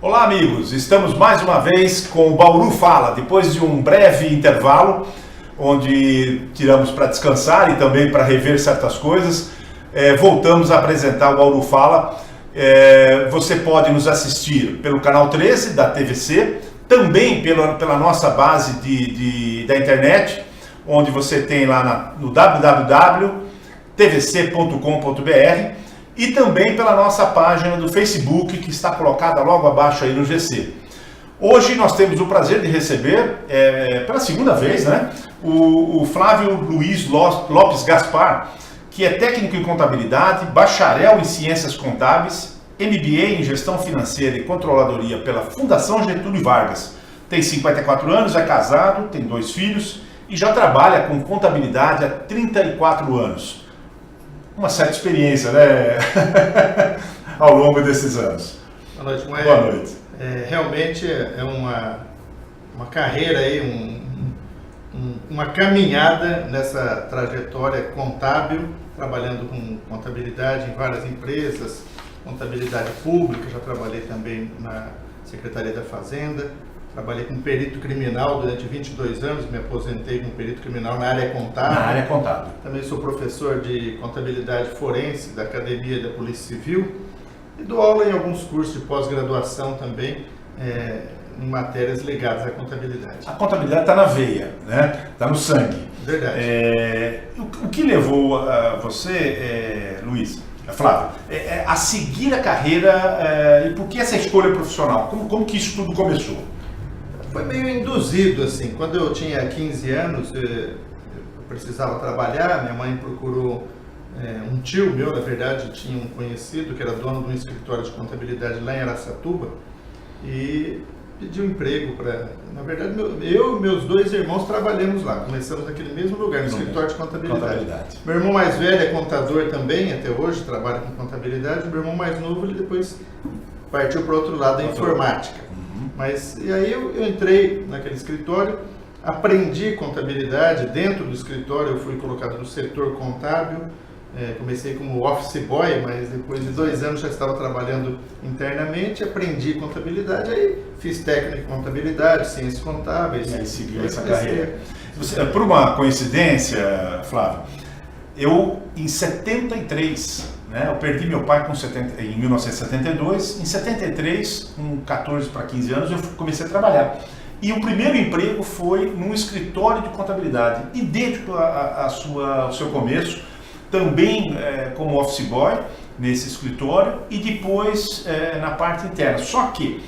Olá amigos, estamos mais uma vez com o Bauru Fala, depois de um breve intervalo, onde tiramos para descansar e também para rever certas coisas, voltamos a apresentar o Bauru Fala. Você pode nos assistir pelo canal 13 da TVC, também pela nossa base da internet, onde você tem lá no www.tvc.com.br e também pela nossa página do Facebook, que está colocada logo abaixo aí no GC. Hoje nós temos o prazer de receber, pela segunda vez, né, o Flávio Luiz Lopes Gaspar, que é técnico em contabilidade, bacharel em ciências contábeis, MBA em gestão financeira e controladoria pela Fundação Getúlio Vargas. Tem 54 anos, é casado, tem 2 filhos e já trabalha com contabilidade há 34 anos. Uma certa experiência, né? Ao longo desses anos. Boa noite, Moé. Boa noite. Realmente é uma carreira aí, uma caminhada nessa trajetória contábil, trabalhando com contabilidade em várias empresas, contabilidade pública, já trabalhei também na Secretaria da Fazenda, trabalhei como perito criminal durante 22 anos, me aposentei como perito criminal na área contábil. Na área contábil. Também sou professor de contabilidade forense da Academia da Polícia Civil e dou aula em alguns cursos de pós-graduação também, em matérias ligadas à contabilidade. A contabilidade está na veia, né? Está no sangue. Verdade. O que levou você, Luiz, Flávio, a seguir a carreira e por que essa escolha profissional? Como que isso tudo começou? Foi meio induzido, assim. Quando eu tinha 15 anos, eu precisava trabalhar, minha mãe procurou um tio meu, na verdade, tinha um conhecido que era dono de um escritório de contabilidade lá em Araçatuba e pediu emprego para... Na verdade, eu e meus 2 irmãos trabalhamos lá, começamos naquele mesmo lugar, no escritório de contabilidade. Meu irmão mais velho é contador também, até hoje, trabalha com contabilidade. Meu irmão mais novo, ele depois partiu para o outro lado da informática. Mas, e aí eu entrei naquele escritório, aprendi contabilidade. Dentro do escritório eu fui colocado no setor contábil, comecei como office boy, mas depois de 2 anos já estava trabalhando internamente, aprendi contabilidade, aí fiz técnico em contabilidade, ciências contábeis. E aí seguiu essa carreira. Por uma coincidência, Flávio, eu em 73... eu perdi meu pai em 1972, em 73, com 14 para 15 anos, eu comecei a trabalhar. E o primeiro emprego foi num escritório de contabilidade, idêntico ao seu começo, também como office boy nesse escritório e depois na parte interna. Só que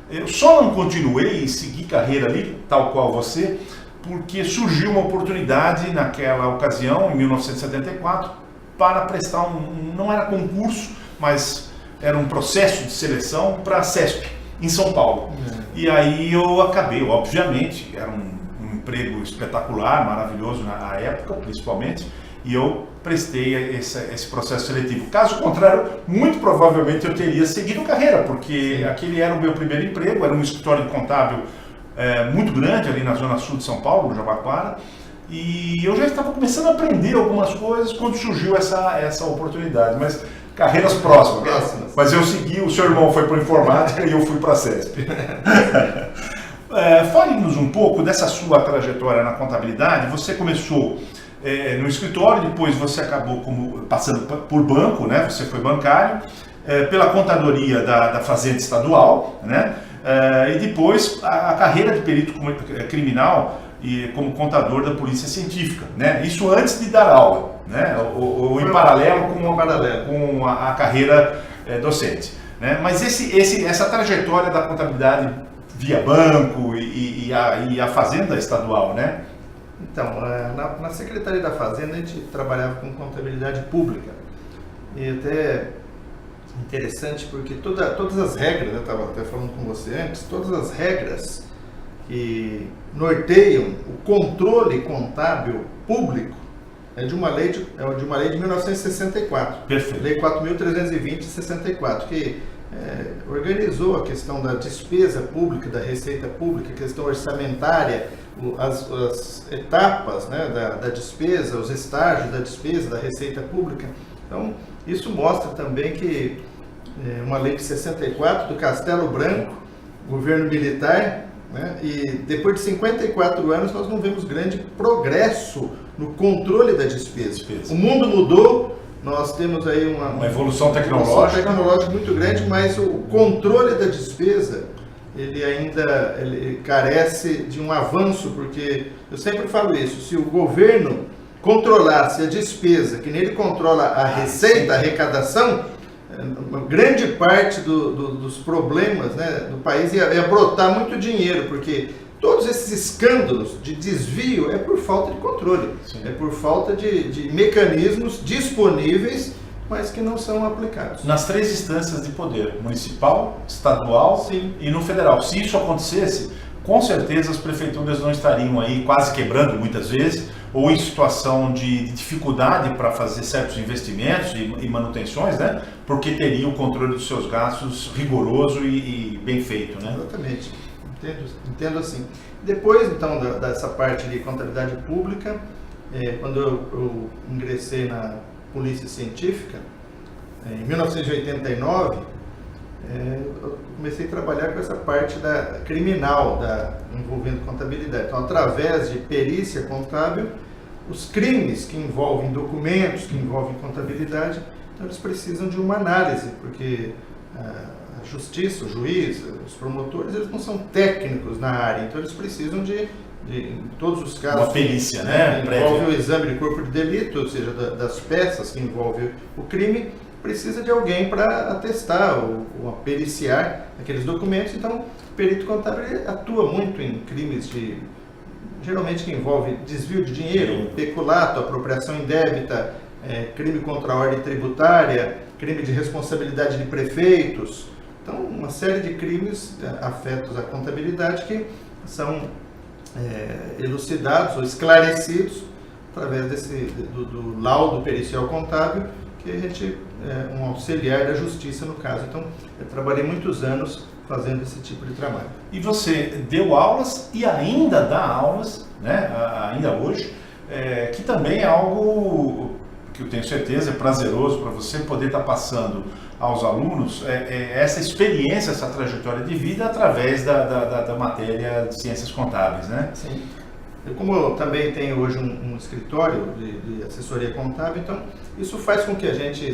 eu só não continuei e segui carreira ali, tal qual você, porque surgiu uma oportunidade naquela ocasião, em 1974, para prestar não era concurso, mas era um processo de seleção para a CESP, em São Paulo. E aí eu acabei, obviamente, era um emprego espetacular, maravilhoso na época, principalmente, e eu prestei esse processo seletivo. Caso contrário, muito provavelmente eu teria seguido carreira, porque aquele era o meu primeiro emprego, era um escritório de contábil muito grande ali na zona sul de São Paulo, no Jabaquara, e eu já estava começando a aprender algumas coisas quando surgiu essa oportunidade, mas carreiras próximas. Mas eu segui, o seu irmão foi para a informática e eu fui para a CESP. Fale-nos um pouco dessa sua trajetória na contabilidade. Você começou no escritório, depois você acabou passando por banco, né? Você foi bancário, pela contadoria da Fazenda Estadual, né? E depois a carreira de perito criminal e como contador da Polícia Científica, né? Isso antes de dar aula, né? Ou em paralelo com a carreira docente, né? Mas essa trajetória da contabilidade via banco e a Fazenda Estadual, né? Então, na Secretaria da Fazenda a gente trabalhava com contabilidade pública e até interessante porque todas as regras, eu estava até falando com você antes, todas as regras que norteiam o controle contábil público é de uma lei de 1964. Perfeito. Lei 4.320 de 64, que organizou a questão da despesa pública, da receita pública, a questão orçamentária, as etapas, né, da despesa, os estágios da despesa, da receita pública. Então, isso mostra também que uma lei de 64 do Castelo Branco governo militar, né? E depois de 54 anos nós não vemos grande progresso no controle da despesa. O mundo mudou, nós temos aí uma evolução tecnológica muito grande, mas o controle da despesa ele ainda carece de um avanço, porque eu sempre falo isso, se o governo controlasse a despesa, que nele controla a receita, a arrecadação, uma grande parte dos problemas, né, do país ia brotar muito dinheiro, porque todos esses escândalos de desvio é por falta de controle, é por falta de mecanismos disponíveis, mas que não são aplicados. Nas 3 instâncias de poder, municipal, estadual e no federal. Se isso acontecesse, com certeza as prefeituras não estariam aí quase quebrando muitas vezes, ou em situação de dificuldade para fazer certos investimentos e manutenções, né? Porque teria o controle dos seus gastos rigoroso e bem feito, né? Exatamente, entendo assim. Depois, então, dessa parte de contabilidade pública, quando eu ingressei na Polícia Científica, em 1989, eu comecei a trabalhar com essa parte criminal envolvendo contabilidade. Então, através de perícia contábil, os crimes que envolvem documentos, que envolvem contabilidade, então eles precisam de uma análise, porque a justiça, o juiz, os promotores, eles não são técnicos na área, então eles precisam de em todos os casos, uma perícia, né? Envolve o exame de corpo de delito, ou seja, das peças que envolvem o crime, precisa de alguém para atestar ou periciar aqueles documentos. Então, o perito contábil atua muito em crimes geralmente que envolve desvio de dinheiro, peculato, apropriação indébita, crime contra a ordem tributária, crime de responsabilidade de prefeitos. Então, uma série de crimes afetos à contabilidade que são elucidados ou esclarecidos através do laudo pericial contábil, que a gente é um auxiliar da justiça no caso. Então, eu trabalhei muitos anos fazendo esse tipo de trabalho. E você deu aulas e ainda dá aulas, né, ainda hoje, que também é algo que eu tenho certeza é prazeroso para você poder estar passando aos alunos essa experiência, essa trajetória de vida através da matéria de ciências contábeis, né? Sim. Como eu também tenho hoje um escritório de assessoria contábil, então isso faz com que a gente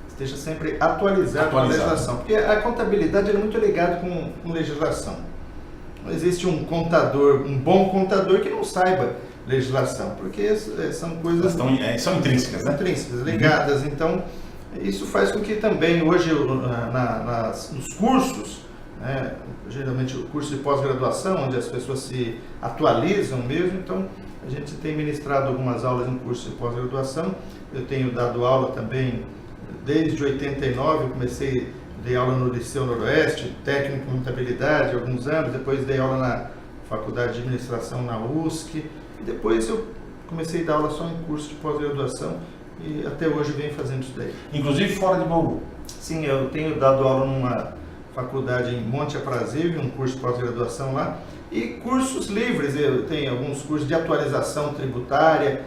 esteja sempre atualizado com a legislação. Porque a contabilidade é muito ligada com legislação. Não existe um bom contador que não saiba legislação, porque são coisas... São intrínsecas, né? Intrínsecas, ligadas. Então, isso faz com que também hoje nos cursos, né, geralmente o curso de pós-graduação, onde as pessoas se atualizam mesmo, então a gente tem ministrado algumas aulas em curso de pós-graduação. Eu tenho dado aula também desde 89, eu dei aula no Liceu Noroeste, técnico em contabilidade, alguns anos, depois dei aula na Faculdade de Administração na USC, e depois eu comecei a dar aula só em curso de pós-graduação e até hoje venho fazendo isso daí. Inclusive fora de Bauru? Sim, eu tenho dado aula numa faculdade em Monte Aprazível, um curso de pós-graduação lá, e cursos livres. Eu tenho alguns cursos de atualização tributária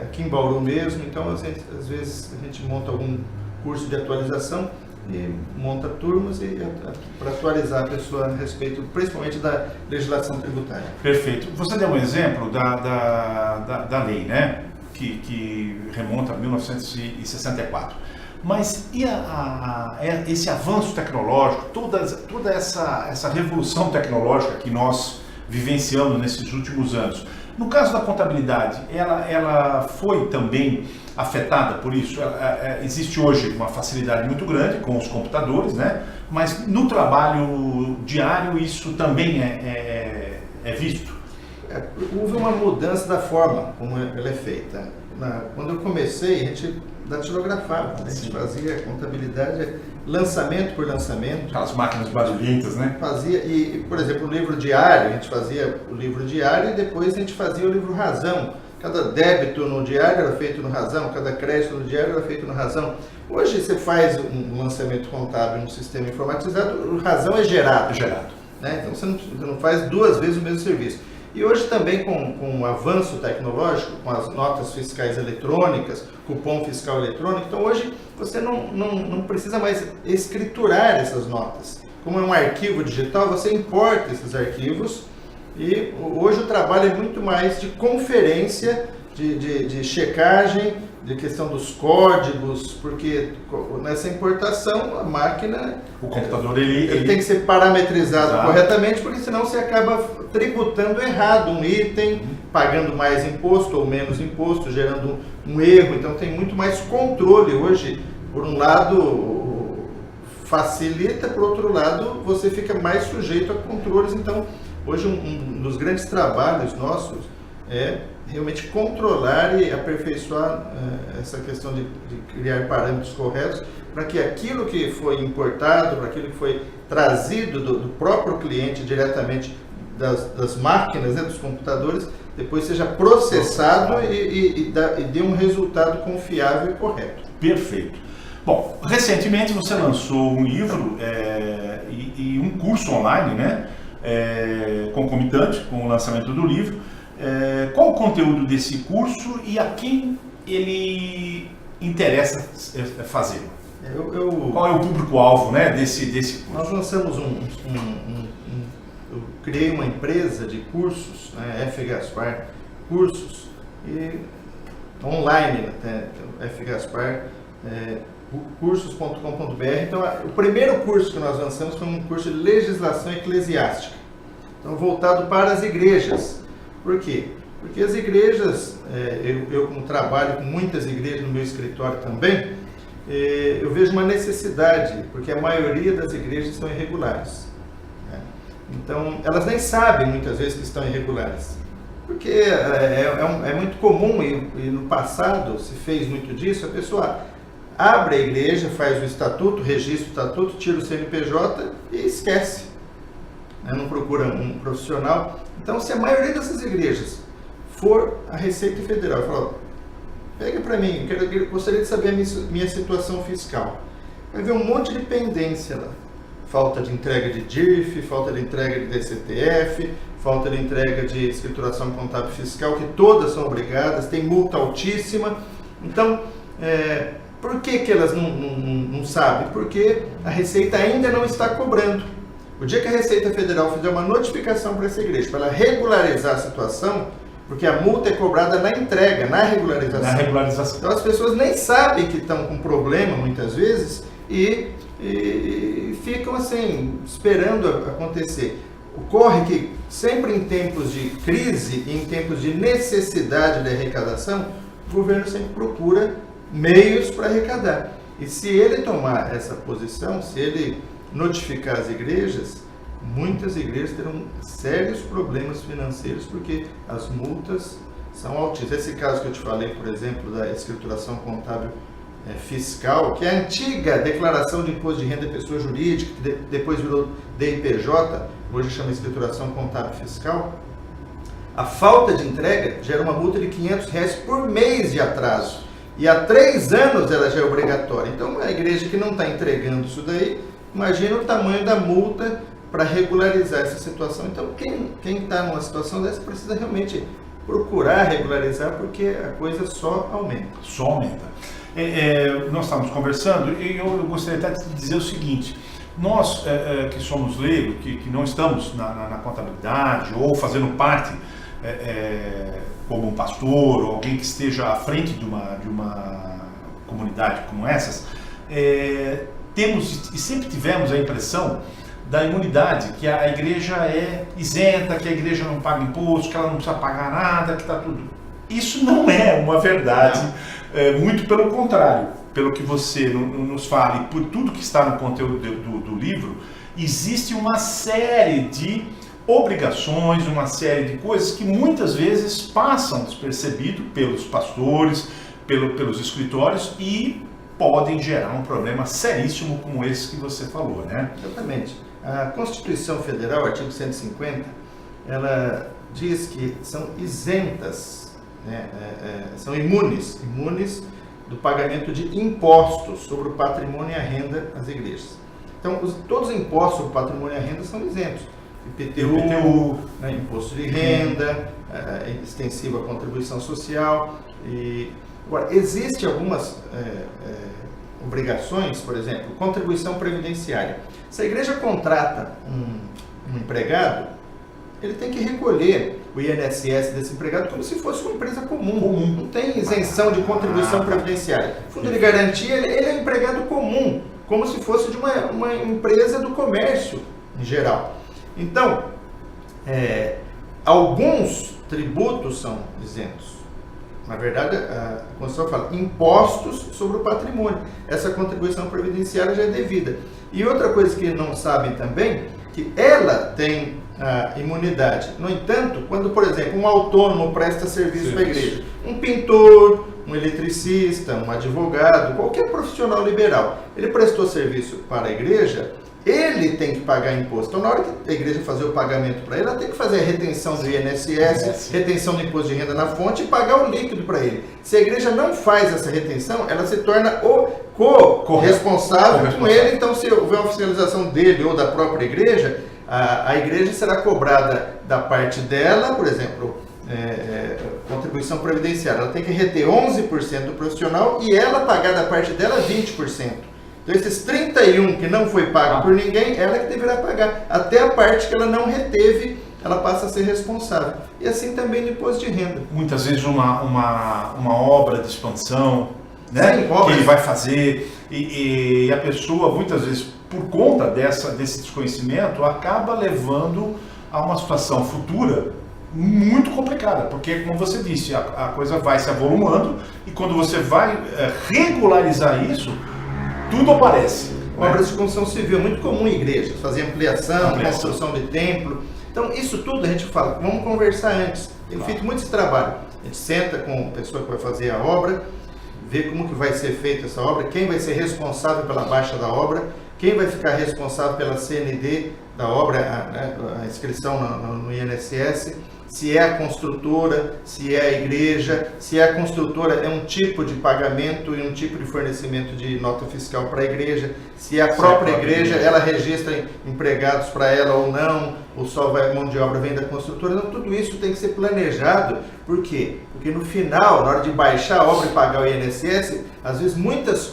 aqui em Bauru mesmo, então às vezes a gente monta algum curso de atualização e monta turmas para atualizar a pessoa a respeito, principalmente da legislação tributária. Perfeito. Você deu um exemplo da lei, né? Que remonta a 1964. Mas e esse avanço tecnológico, toda essa revolução tecnológica que nós vivenciamos nesses últimos anos? No caso da contabilidade, ela foi também afetada por isso? Existe hoje uma facilidade muito grande com os computadores, né? Mas no trabalho diário isso também é visto? Houve uma mudança da forma como ela é feita. Quando eu comecei, a gente datilografava, né? A gente fazia contabilidade lançamento por lançamento. Aquelas máquinas barulhentas, né? Fazia, por exemplo, o livro diário, a gente fazia o livro diário e depois a gente fazia o livro razão. Cada débito no diário era feito no razão, cada crédito no diário era feito no razão. Hoje você faz um lançamento contábil no sistema informatizado, o razão é gerado. Né? Então você não faz duas vezes o mesmo serviço. E hoje também com o avanço tecnológico, com as notas fiscais eletrônicas, cupom fiscal eletrônico, então hoje você não precisa mais escriturar essas notas. como é um arquivo digital, você importa esses arquivos e hoje o trabalho é muito mais de conferência, de checagem, de questão dos códigos, porque nessa importação a máquina, o computador ele tem que ser parametrizado Exato. corretamente, porque senão você acaba tributando errado um item, pagando mais imposto ou menos imposto, gerando um erro. Então tem muito mais controle hoje. Por um lado facilita, por outro lado você fica mais sujeito a controles. Então hoje um dos grandes trabalhos nossos é realmente controlar e aperfeiçoar essa questão de criar parâmetros corretos para que aquilo que foi importado, para aquilo que foi trazido do próprio cliente diretamente das máquinas, né, dos computadores, depois seja processado e dê um resultado confiável e correto. Perfeito. Bom, recentemente você lançou um livro e um curso online, né, concomitante com o lançamento do livro. Qual o conteúdo desse curso e a quem ele interessa fazer? Qual é o público-alvo, né, desse curso? Nós lançamos eu criei uma empresa de cursos, né, F. Gaspar Cursos, e online, até, F. Gaspar, cursos.com.br. Então, o primeiro curso que nós lançamos foi um curso de legislação eclesiástica, então voltado para as igrejas. Por quê? Porque as igrejas, eu como trabalho com muitas igrejas no meu escritório também, eu vejo uma necessidade, porque a maioria das igrejas são irregulares. Né? Então, elas nem sabem muitas vezes que estão irregulares, porque é muito comum, e no passado se fez muito disso, a pessoa abre a igreja, faz o estatuto, registra o estatuto, tira o CNPJ e esquece. Não procura um profissional. Então, se a maioria dessas igrejas for a Receita Federal e falar, pega para mim, eu gostaria de saber a minha situação fiscal, vai ver um monte de pendência lá. Falta de entrega de DIRF, falta de entrega de DCTF, falta de entrega de escrituração contábil fiscal, que todas são obrigadas, tem multa altíssima. Então, por que elas não sabem? Porque a Receita ainda não está cobrando. O dia que a Receita Federal fizer uma notificação para essa igreja, para ela regularizar a situação, porque a multa é cobrada na entrega, na regularização. Então as pessoas nem sabem que estão com problema muitas vezes e ficam assim, esperando acontecer. Ocorre que sempre em tempos de crise e em tempos de necessidade de arrecadação, o governo sempre procura meios para arrecadar. E se ele tomar essa posição, se ele notificar as igrejas, muitas igrejas terão sérios problemas financeiros, porque as multas são altíssimas. Esse caso que eu te falei, por exemplo, da escrituração contábil fiscal, que é a antiga declaração de imposto de renda de pessoa jurídica, que depois virou DIPJ, hoje chama escrituração contábil fiscal, a falta de entrega gera uma multa de R$500 por mês de atraso. E há 3 anos ela já é obrigatória. Então, uma igreja que não está entregando isso daí, imagina o tamanho da multa para regularizar essa situação. Então, quem está numa situação dessa precisa realmente procurar regularizar, porque a coisa só aumenta. Só aumenta. Nós estávamos conversando e eu gostaria até de dizer o seguinte: nós que somos leigos, que não estamos na contabilidade ou fazendo parte como um pastor ou alguém que esteja à frente de uma comunidade como essas, temos e sempre tivemos a impressão da imunidade, que a igreja é isenta, que a igreja não paga imposto, que ela não precisa pagar nada, que está tudo. Isso não é uma verdade, muito pelo contrário. Pelo que você nos fala e por tudo que está no conteúdo do livro, existe uma série de obrigações, uma série de coisas que muitas vezes passam despercebido pelos pastores, pelos escritórios e podem gerar um problema seríssimo como esse que você falou, né? Exatamente. A Constituição Federal, artigo 150, ela diz que são isentas, né, são imunes do pagamento de impostos sobre o patrimônio e a renda das igrejas. Então, todos os impostos sobre o patrimônio e a renda são isentos. IPTU, né, imposto de renda, extensivo à contribuição social. Agora, existem algumas obrigações, por exemplo, contribuição previdenciária. Se a igreja contrata um empregado, ele tem que recolher o INSS desse empregado como se fosse uma empresa comum. Não tem isenção de contribuição previdenciária. Fundo de garantia, ele é um empregado comum, como se fosse de uma empresa do comércio em geral. Então, alguns tributos são isentos. Na verdade, a Constituição fala impostos sobre o patrimônio. Essa contribuição previdenciária já é devida. E outra coisa que não sabem também, que ela tem a imunidade. No entanto, quando, por exemplo, um autônomo presta serviço para a igreja, um pintor, um eletricista, um advogado, qualquer profissional liberal, ele prestou serviço para a igreja, ele tem que pagar imposto. Então, na hora que a igreja fazer o pagamento para ele, ela tem que fazer a retenção do INSS, retenção do imposto de renda na fonte e pagar o líquido para ele. Se a igreja não faz essa retenção, ela se torna o co-responsável com ele. Então, se houver uma fiscalização dele ou da própria igreja, a igreja será cobrada da parte dela, por exemplo, contribuição previdenciária. Ela tem que reter 11% do profissional e ela pagar da parte dela 20%. Então, esses 31 que não foi pago por ninguém, ela que deverá pagar. Até a parte que ela não reteve, ela passa a ser responsável. E assim também no imposto de renda. Muitas vezes uma obra de expansão, né? Sim, que ele vai fazer, e a pessoa, muitas vezes, por conta desse desconhecimento, acaba levando a uma situação futura muito complicada, porque, como você disse, a coisa vai se avolumando, e quando você vai regularizar isso, tudo aparece. Obras de construção civil, muito comum em igrejas, fazer ampliação, construção de templo. Então, isso tudo a gente fala, vamos conversar antes. Tenho feito muito esse trabalho. A gente senta com a pessoa que vai fazer a obra, vê como que vai ser feita essa obra, quem vai ser responsável pela baixa da obra, quem vai ficar responsável pela CND da obra, a inscrição no INSS, se é a construtora, se é a igreja, se é a construtora é um tipo de pagamento e um tipo de fornecimento de nota fiscal para a igreja, se é a própria igreja, ela registra empregados para ela ou não, ou só a mão de obra vem da construtora. Então, tudo isso tem que ser planejado. Por quê? Porque no final, na hora de baixar a obra e pagar o INSS, às vezes muitos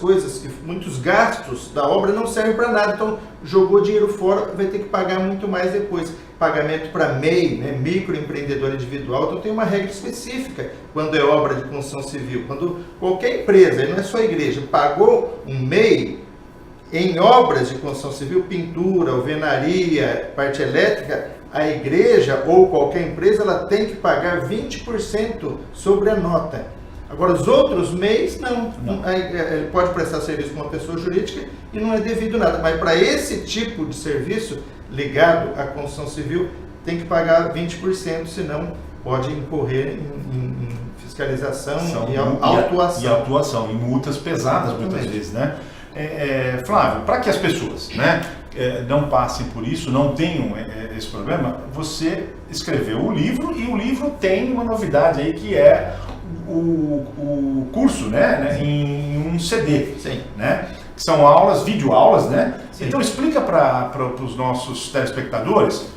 gastos da obra não servem para nada. Então, jogou dinheiro fora, vai ter que pagar muito mais depois. Pagamento para MEI, né, microempreendedor individual, então tem uma regra específica quando é obra de construção civil. Quando qualquer empresa, não é só a igreja, pagou um MEI em obras de construção civil, pintura, alvenaria, parte elétrica, a igreja ou qualquer empresa ela tem que pagar 20% sobre a nota. Agora, os outros MEIs, não. Ele pode prestar serviço com uma pessoa jurídica e não é devido nada. Mas para esse tipo de serviço ligado à construção civil, tem que pagar 20%, senão pode incorrer em fiscalização e autuação. E autuação, em multas pesadas muitas vezes, né? Flávio, para que as pessoas, né, não passem por isso, não tenham esse problema, você escreveu o livro e o livro tem uma novidade aí que é o curso, né, em um CD, Sim. Né? Que são aulas, videoaulas, né? Sim. Então explica para os nossos telespectadores,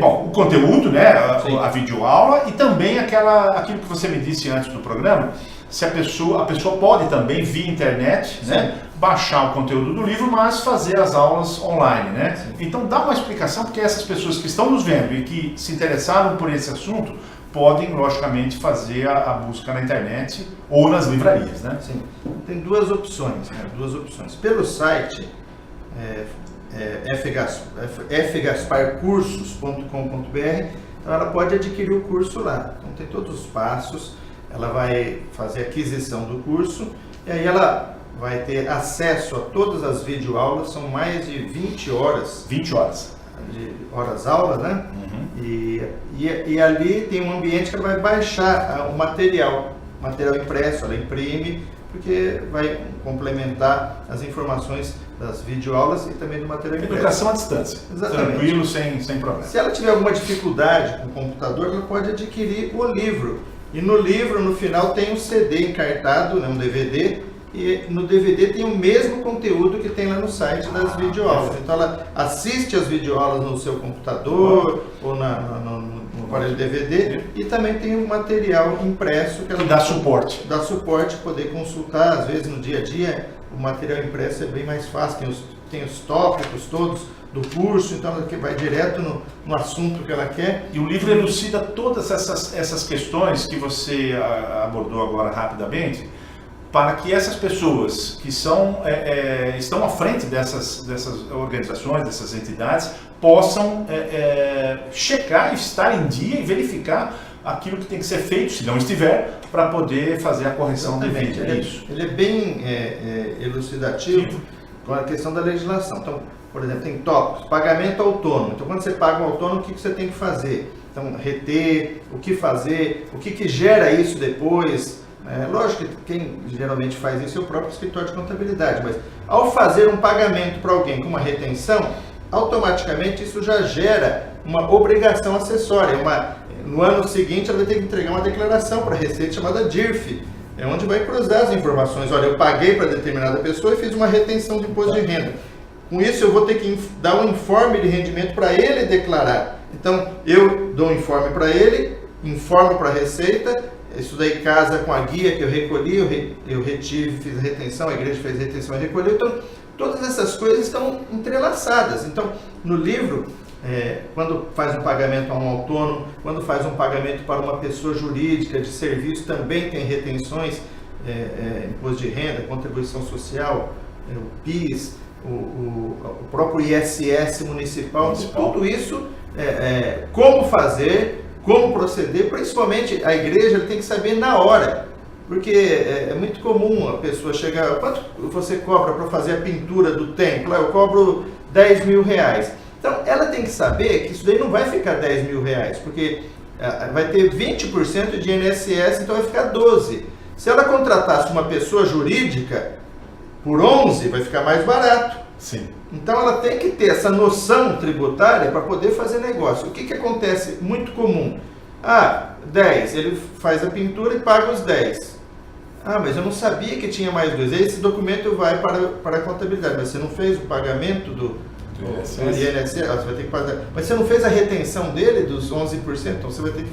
o conteúdo, né, a videoaula e também aquilo que você me disse antes do programa, se a pessoa pode também via internet, né, baixar o conteúdo do livro, mas fazer as aulas online, né? Sim. Então dá uma explicação, porque essas pessoas que estão nos vendo e que se interessaram por esse assunto podem, logicamente, fazer a busca na internet ou nas livrarias, né? Sim. Tem duas opções, né? Pelo site fgasparcursos.com.br, então ela pode adquirir o curso lá. Então tem todos os passos, ela vai fazer a aquisição do curso e aí ela vai ter acesso a todas as videoaulas, são mais de 20 horas. 20 horas. De horas-aula, né? Uhum. E ali tem um ambiente que ela vai baixar o material impresso, ela imprime, porque vai complementar as informações das videoaulas e também do material impresso. Educação à distância. Exatamente. Tranquilo, sem problema. Se ela tiver alguma dificuldade com o computador, ela pode adquirir o livro. E no livro, no final, tem um CD encartado, né, um DVD, e no DVD tem o mesmo conteúdo que tem lá no site das videoaulas. Então ela assiste as videoaulas no seu computador ou no aparelho DVD e também tem um material impresso que ela dá suporte. Dá suporte, poder consultar, às vezes no dia a dia o material impresso é bem mais fácil, tem os tópicos todos do curso, então ela vai direto no assunto que ela quer. E o livro elucida todas essas questões que você abordou agora rapidamente, para que essas pessoas que estão à frente dessas organizações, dessas entidades, possam checar, estar em dia e verificar aquilo que tem que ser feito, se não estiver, para poder fazer a correção devida. Ele é bem elucidativo com a questão da legislação. Então, por exemplo, tem tópicos, pagamento autônomo. Então, quando você paga um autônomo, o que você tem que fazer? Então, reter, o que fazer, o que gera isso depois. Lógico que quem geralmente faz isso é o próprio escritório de contabilidade, mas ao fazer um pagamento para alguém com uma retenção, automaticamente isso já gera uma obrigação acessória. No ano seguinte, ela vai ter que entregar uma declaração para a Receita chamada DIRF, onde vai cruzar as informações. Olha, eu paguei para determinada pessoa e fiz uma retenção de imposto de renda. Com isso, eu vou ter que dar um informe de rendimento para ele declarar. Então, eu dou um informe para ele, informo para a Receita, isso daí casa com a guia que eu recolhi, eu retive, fiz a retenção, a igreja fez a retenção e recolheu. Então, todas essas coisas estão entrelaçadas. Então, no livro, quando faz um pagamento a um autônomo, quando faz um pagamento para uma pessoa jurídica de serviço, também tem retenções, imposto de renda, contribuição social, o PIS, o próprio ISS municipal. Tudo isso, como fazer, como proceder, principalmente a igreja tem que saber na hora, porque é muito comum a pessoa chegar, quanto você cobra para fazer a pintura do templo? Eu cobro 10 mil reais. Então, ela tem que saber que isso daí não vai ficar 10 mil reais, porque vai ter 20% de INSS, então vai ficar 12. Se ela contratasse uma pessoa jurídica por 11, vai ficar mais barato. Sim. Então, ela tem que ter essa noção tributária para poder fazer negócio. O que acontece muito comum? 10, ele faz a pintura e paga os 10. Mas eu não sabia que tinha mais 2. Aí esse documento vai para a contabilidade, mas você não fez o pagamento do INSS, você vai ter que pagar. Mas você não fez a retenção dele dos 11%, então você vai ter que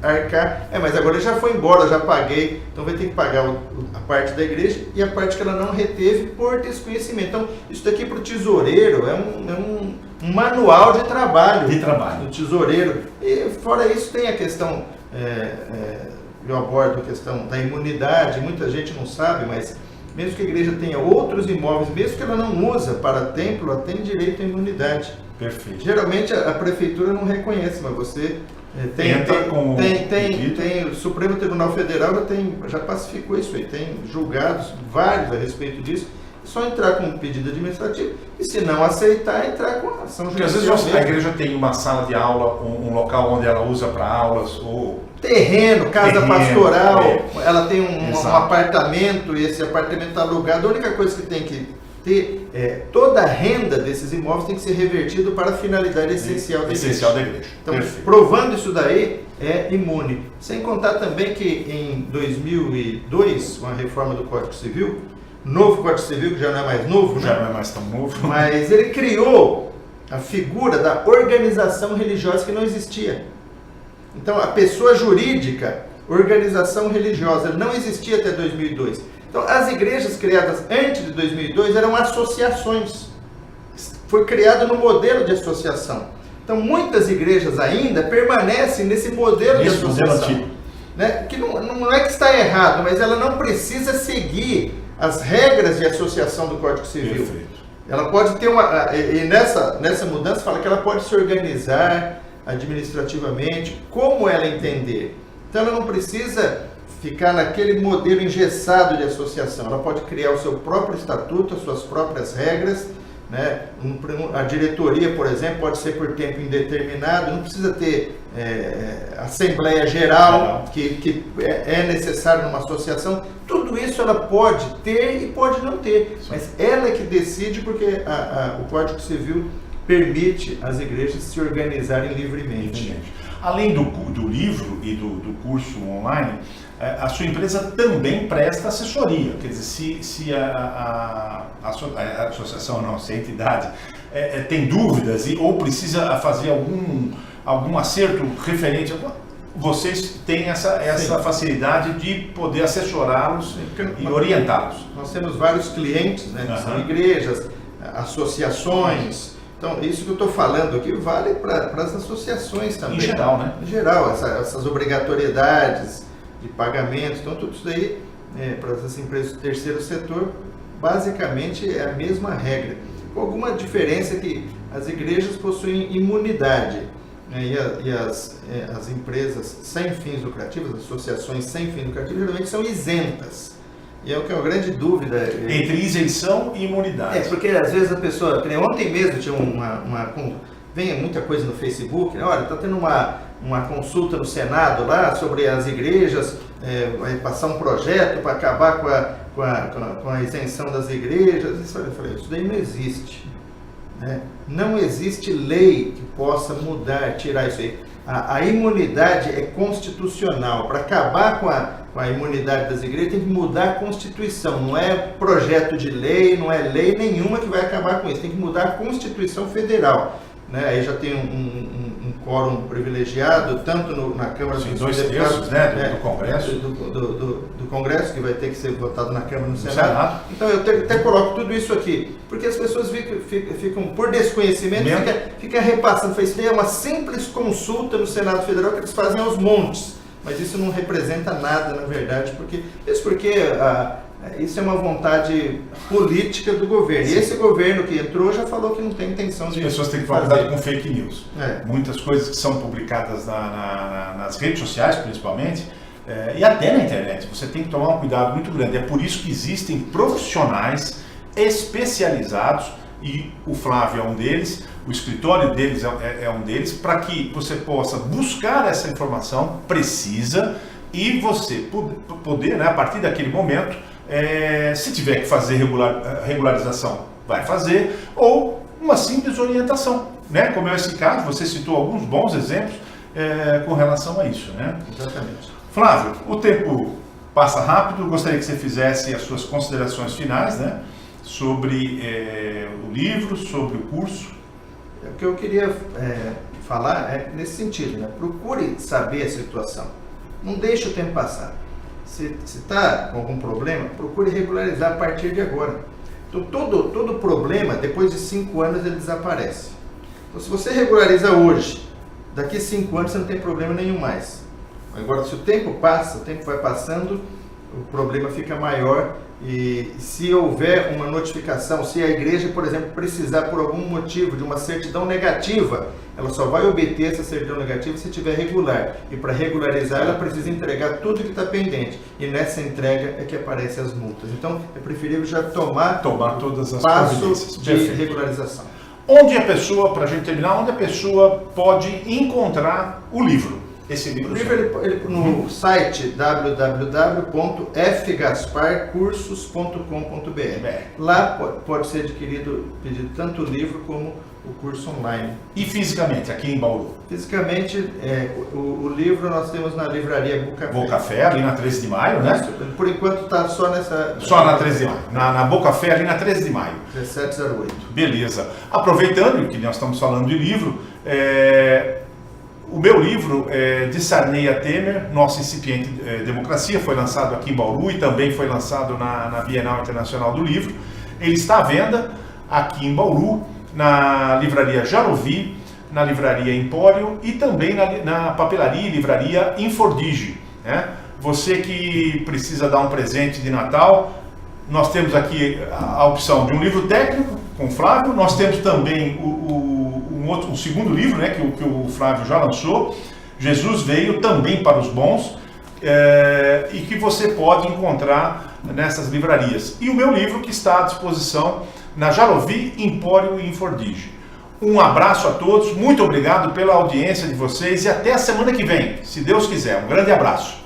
arcar. Mas agora ele já foi embora, eu já paguei, então vai ter que pagar a parte da igreja e a parte que ela não reteve por desconhecimento. Então, isso daqui para o tesoureiro é um manual de trabalho. Do tesoureiro. E fora isso tem a questão, eu abordo a questão da imunidade, muita gente não sabe, mas mesmo que a igreja tenha outros imóveis, mesmo que ela não usa para templo, ela tem direito à imunidade. Perfeito. Geralmente a prefeitura não reconhece, mas você tem o Supremo Tribunal Federal já pacificou isso aí, tem julgados vários a respeito disso. É só entrar com um pedido administrativo e, se não aceitar, entrar com a ação judicial. Porque às vezes a igreja tem uma sala de aula, um local onde ela usa para aulas, ou terreno, casa pastoral, ela tem um apartamento e esse apartamento está alugado. A única coisa que tem que ter toda a renda desses imóveis tem que ser revertido para a finalidade essencial da igreja. Então, perfeito. Provando isso daí, é imune. Sem contar também que em 2002, com a reforma do Código Civil, novo Código Civil, que já não é mais novo, já não é mais tão novo, mas ele criou a figura da organização religiosa que não existia. Então, a pessoa jurídica, organização religiosa, não existia até 2002. Então, as igrejas criadas antes de 2002 eram associações. Foi criado no modelo de associação. Então, muitas igrejas ainda permanecem nesse modelo de associação. Né? Que não é que está errado, mas ela não precisa seguir as regras de associação do Código Civil. Perfeito. Ela pode ter e nessa mudança fala que ela pode se organizar administrativamente, como ela entender. Então ela não precisa ficar naquele modelo engessado de associação, ela pode criar o seu próprio estatuto, as suas próprias regras, né? A diretoria, por exemplo, pode ser por tempo indeterminado, não precisa ter assembleia geral, que é necessário numa associação. Tudo isso ela pode ter e pode não ter, mas ela é que decide, porque o Código Civil permite às igrejas se organizarem livremente. Além do livro e do curso online, a sua empresa também presta assessoria. Quer dizer, se a associação, não, se a entidade tem dúvidas ou precisa fazer algum acerto referente, vocês têm essa facilidade de poder assessorá-los e orientá-los. Nós temos vários clientes, né, que são igrejas, associações, Então, isso que eu estou falando aqui vale para as associações também. Em geral, né? Em geral, essas obrigatoriedades de pagamento, então tudo isso daí, para as empresas do terceiro setor, basicamente é a mesma regra. Com alguma diferença que as igrejas possuem imunidade, né, e as empresas sem fins lucrativos, as associações sem fins lucrativos, geralmente são isentas. E é o que é uma grande dúvida. Entre isenção e imunidade. Porque às vezes a pessoa, ontem mesmo tinha vem muita coisa no Facebook, né? Olha, está tendo uma consulta no Senado lá sobre as igrejas, vai passar um projeto para acabar com a isenção das igrejas. Eu falei, isso daí não existe. Né? Não existe lei que possa mudar, tirar isso aí. A imunidade é constitucional. Para acabar com a imunidade das igrejas, tem que mudar a Constituição. Não é projeto de lei, não é lei nenhuma que vai acabar com isso. Tem que mudar a Constituição Federal. Né? Aí já tem um quórum privilegiado, tanto na Câmara dos Deputados, né, do Congresso. Do Congresso, que vai ter que ser votado na Câmara e no Senado. Então eu até coloco tudo isso aqui, porque as pessoas ficam por desconhecimento, fica repassando. Isso é uma simples consulta no Senado Federal que eles fazem aos montes, mas isso não representa nada, na verdade, porque isso é uma vontade política do governo. Sim. E esse governo que entrou já falou que não tem intenção de. As pessoas têm que tomar cuidado com fake news. Muitas coisas que são publicadas nas redes sociais, principalmente, e até na internet, você tem que tomar um cuidado muito grande. É por isso que existem profissionais especializados, e o Flávio é um deles, o escritório deles é um deles, para que você possa buscar essa informação precisa e você poder, né, a partir daquele momento, se tiver que fazer regularização, vai fazer, ou uma simples orientação, né? Como é esse caso, você citou alguns bons exemplos com relação a isso, né? Exatamente. Flávio, o tempo passa rápido, gostaria que você fizesse as suas considerações finais, né? Sobre o livro, sobre o curso. O que eu queria falar é nesse sentido, né? Procure saber a situação, não deixe o tempo passar. Se está com algum problema, procure regularizar a partir de agora. Então, todo problema, depois de 5 anos, ele desaparece. Então, se você regulariza hoje, daqui a 5 anos você não tem problema nenhum mais. Agora, se o tempo passa, o tempo vai passando, o problema fica maior. E se houver uma notificação, se a igreja, por exemplo, precisar por algum motivo de uma certidão negativa, ela só vai obter essa certidão negativa se tiver regular. E para regularizar, ela precisa entregar tudo que está pendente. E nessa entrega é que aparecem as multas. Então, é preferível já tomar todas as passos de regularização. Onde a pessoa, para a gente terminar, onde a pessoa pode encontrar o livro? Esse livro, ele no site www.fgasparcursos.com.br. Lá pode ser pedido tanto o livro como o curso online. E fisicamente, aqui em Bauru? Fisicamente, o livro nós temos na livraria Bocafé. Bocafé, ali na 13 de maio, né? Por enquanto está só nessa... Só na 13 de maio. Na Bocafé, ali na 13 de maio. 1708. Beleza. Aproveitando que nós estamos falando de livro, o meu livro, De Sarney a Temer, Nossa Incipiente Democracia, foi lançado aqui em Bauru e também foi lançado na Bienal Internacional do Livro. Ele está à venda aqui em Bauru, na livraria Jarovi, na livraria Empório e também na papelaria e livraria Infordige. Né? Você que precisa dar um presente de Natal, nós temos aqui a opção de um livro técnico com o Flávio, nós temos também um segundo livro, né, que o Flávio já lançou, Jesus Veio, também para os bons, e que você pode encontrar nessas livrarias. E o meu livro que está à disposição na Jarovi, Empório e Infordige. Um abraço a todos, muito obrigado pela audiência de vocês e até a semana que vem, se Deus quiser. Um grande abraço.